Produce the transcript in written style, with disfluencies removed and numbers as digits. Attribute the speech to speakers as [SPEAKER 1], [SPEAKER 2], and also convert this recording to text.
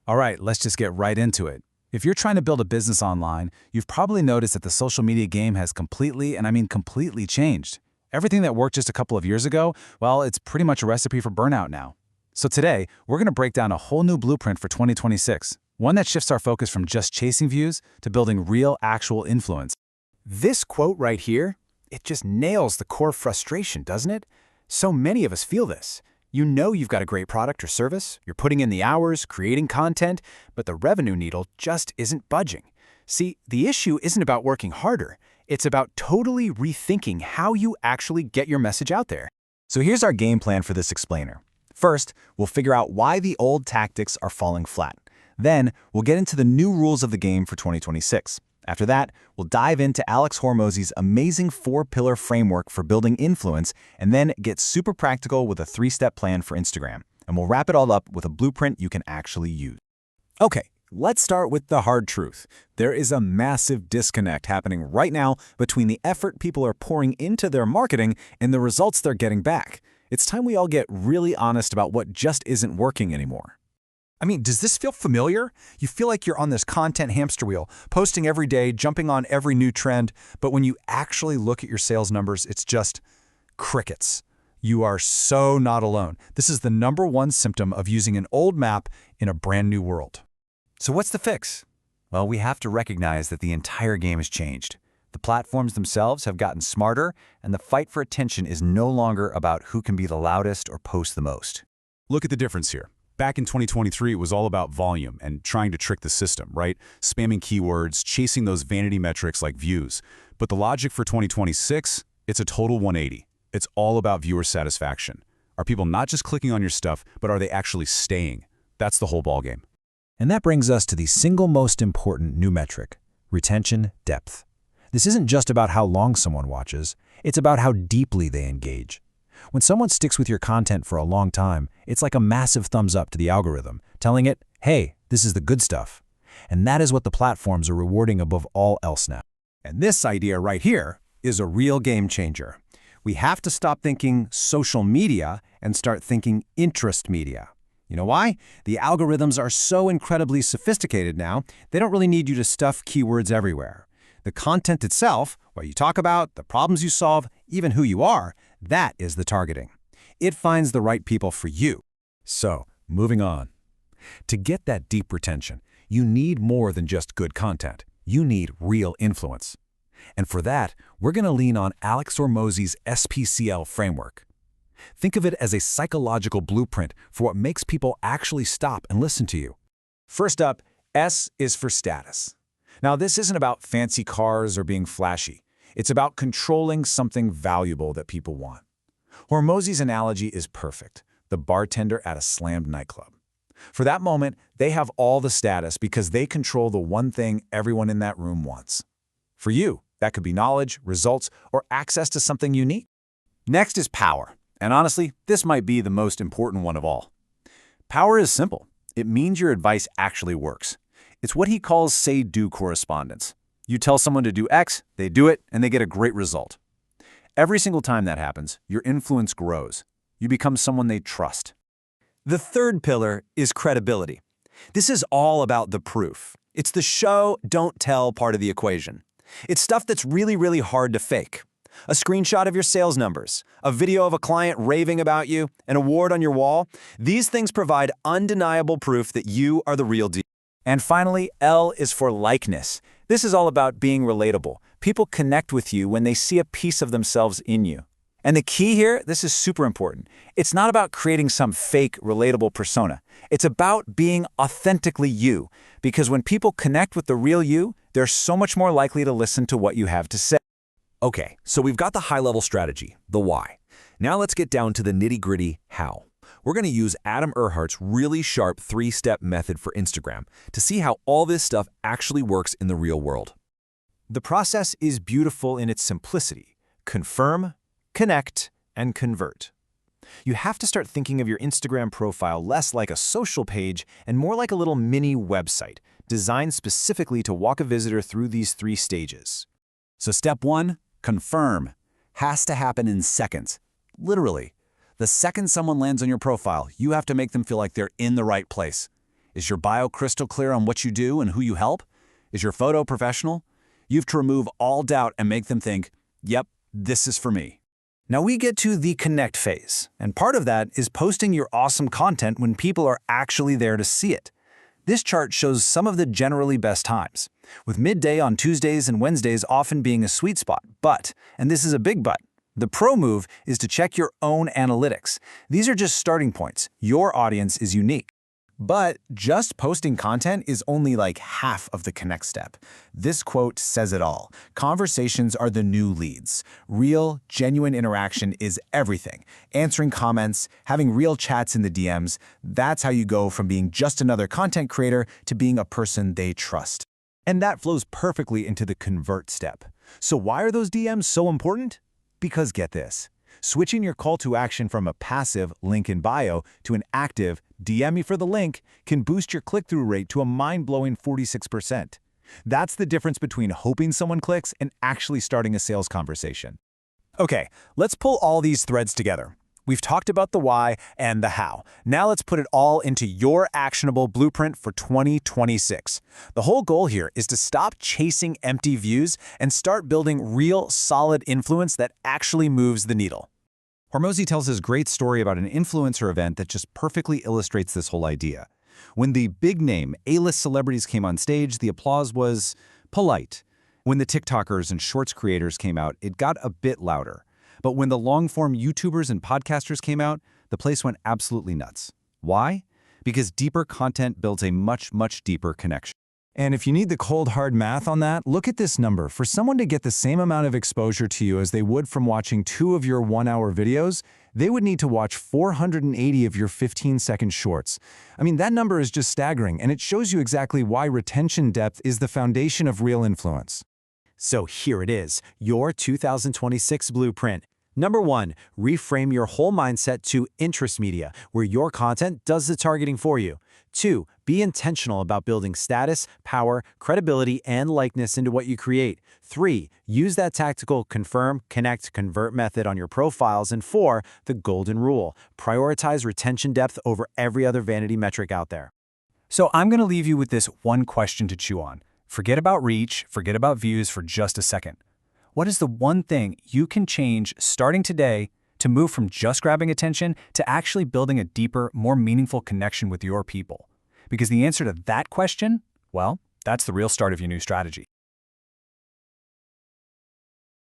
[SPEAKER 1] All right, let's just get right into it. If you're trying to build a business online, you've probably noticed that the social media game has completely, and I mean completely changed. Everything that worked just a couple of years ago, well, it's pretty much a recipe for burnout now. So today, we're going to break down a whole new blueprint for 2026, one that shifts our focus from just chasing views to building real, actual influence.
[SPEAKER 2] This quote right here, it just nails the core frustration, doesn't it? So many of us feel this. You know you've got a great product or service, you're putting in the hours, creating content, but the revenue needle just isn't budging. See, the issue isn't about working harder. It's about totally rethinking how you actually get your message out there.
[SPEAKER 3] So here's our game plan for this explainer. First, we'll figure out why the old tactics are falling flat. Then, we'll get into the new rules of the game for 2026. After that, we'll dive into Alex Hormozi's amazing 4-pillar framework for building influence, and then get super practical with a 3-step plan for Instagram. And we'll wrap it all up with a blueprint you can actually use.
[SPEAKER 4] Okay, let's start with the hard truth. There is a massive disconnect happening right now between the effort people are pouring into their marketing and the results they're getting back. It's time we all get really honest about what just isn't working anymore.
[SPEAKER 5] I mean, does this feel familiar? You feel like you're on this content hamster wheel, posting every day, jumping on every new trend, but when you actually look at your sales numbers, it's just crickets. You are so not alone. This is the #1 symptom of using an old map in a brand new world.
[SPEAKER 3] So what's the fix? Well, we have to recognize that the entire game has changed. The platforms themselves have gotten smarter, and the fight for attention is no longer about who can be the loudest or post the most.
[SPEAKER 6] Look at the difference here. Back in 2023, it was all about volume and trying to trick the system, right? Spamming keywords, chasing those vanity metrics like views. But the logic for 2026, it's a total 180. It's all about viewer satisfaction. Are people not just clicking on your stuff, but are they actually staying? That's the whole ballgame.
[SPEAKER 4] And that brings us to the single most important new metric, retention depth. This isn't just about how long someone watches, it's about how deeply they engage. When someone sticks with your content for a long time, it's like a massive thumbs up to the algorithm, telling it, hey, this is the good stuff. And that is what the platforms are rewarding above all else now.
[SPEAKER 2] And this idea right here is a real game changer. We have to stop thinking social media and start thinking interest media. You know why? The algorithms are so incredibly sophisticated now, they don't really need you to stuff keywords everywhere. The content itself, what you talk about, the problems you solve, even who you are, that is the targeting. It finds the right people for you.
[SPEAKER 4] So, moving on. To get that deep retention, you need more than just good content. You need real influence. And for that, we're going to lean on Alex Hormozi's SPCL framework. Think of it as a psychological blueprint for what makes people actually stop and listen to you.
[SPEAKER 1] First up, S is for status. Now, this isn't about fancy cars or being flashy. It's about controlling something valuable that people want. Hormozi's analogy is perfect, the bartender at a slammed nightclub. For that moment, they have all the status because they control the one thing everyone in that room wants. For you, that could be knowledge, results, or access to something unique.
[SPEAKER 2] Next is power. And honestly, this might be the most important one of all. Power is simple. It means your advice actually works. It's what he calls say-do correspondence. You tell someone to do X, they do it, and they get a great result. Every single time that happens, your influence grows. You become someone they trust.
[SPEAKER 3] The third pillar is credibility. This is all about the proof. It's the show, don't tell part of the equation. It's stuff that's really, really hard to fake. A screenshot of your sales numbers, a video of a client raving about you, an award on your wall. These things provide undeniable proof that you are the real deal.
[SPEAKER 1] And finally, L is for likeness. This is all about being relatable. People connect with you when they see a piece of themselves in you. And the key here, this is super important. It's not about creating some fake, relatable persona. It's about being authentically you. Because when people connect with the real you, they're so much more likely to listen to what you have to say.
[SPEAKER 4] Okay, so we've got the high-level strategy, the why. Now let's get down to the nitty-gritty how. We're going to use Adam Erhart's really sharp 3-step method for Instagram to see how all this stuff actually works in the real world.
[SPEAKER 2] The process is beautiful in its simplicity. Confirm, connect, and convert. You have to start thinking of your Instagram profile less like a social page and more like a little mini website designed specifically to walk a visitor through these 3 stages.
[SPEAKER 1] So step 1, confirm. Has to happen in seconds. Literally. The second someone lands on your profile, you have to make them feel like they're in the right place.
[SPEAKER 3] Is your bio crystal clear on what you do and who you help? Is your photo professional? You have to remove all doubt and make them think, yep, this is for me.
[SPEAKER 2] Now we get to the connect phase, and part of that is posting your awesome content when people are actually there to see it. This chart shows some of the generally best times, with midday on Tuesdays and Wednesdays often being a sweet spot. But, and this is a big but, the pro move is to check your own analytics. These are just starting points. Your audience is unique.
[SPEAKER 3] But just posting content is only like half of the connect step. This quote says it all. Conversations are the new leads. Real, genuine interaction is everything. Answering comments, having real chats in the DMs, that's how you go from being just another content creator to being a person they trust.
[SPEAKER 1] And that flows perfectly into the convert step. So why are those DMs so important? Because get this. Switching your call to action from a passive link in bio to an active DM me for the link can boost your click-through rate to a mind-blowing 46%. That's the difference between hoping someone clicks and actually starting a sales conversation. Okay, let's pull all these threads together. We've talked about the why and the how. Now let's put it all into your actionable blueprint for 2026. The whole goal here is to stop chasing empty views and start building real, solid influence that actually moves the needle.
[SPEAKER 6] Hormozi tells his great story about an influencer event that just perfectly illustrates this whole idea. When the big-name A-list celebrities came on stage, the applause was polite. When the TikTokers and Shorts creators came out, it got a bit louder. But when the long-form YouTubers and podcasters came out, the place went absolutely nuts. Why? Because deeper content builds a much, much deeper connection.
[SPEAKER 5] And if you need the cold hard math on that, look at this number. For someone to get the same amount of exposure to you as they would from watching 2 of your 1-hour videos, they would need to watch 480 of your 15-second shorts. I mean, that number is just staggering, and it shows you exactly why retention depth is the foundation of real influence.
[SPEAKER 4] So here it is, your 2026 blueprint. Number 1, reframe your whole mindset to interest media, where your content does the targeting for you. 2, be intentional about building status, power, credibility, and likeness into what you create. 3, use that tactical confirm, connect, convert method on your profiles. And 4, the golden rule, prioritize retention depth over every other vanity metric out there. So I'm going to leave you with this one question to chew on. Forget about reach, forget about views for just a second. What is the one thing you can change starting today to move from just grabbing attention to actually building a deeper, more meaningful connection with your people? Because the answer to that question, well, that's the real start of your new strategy.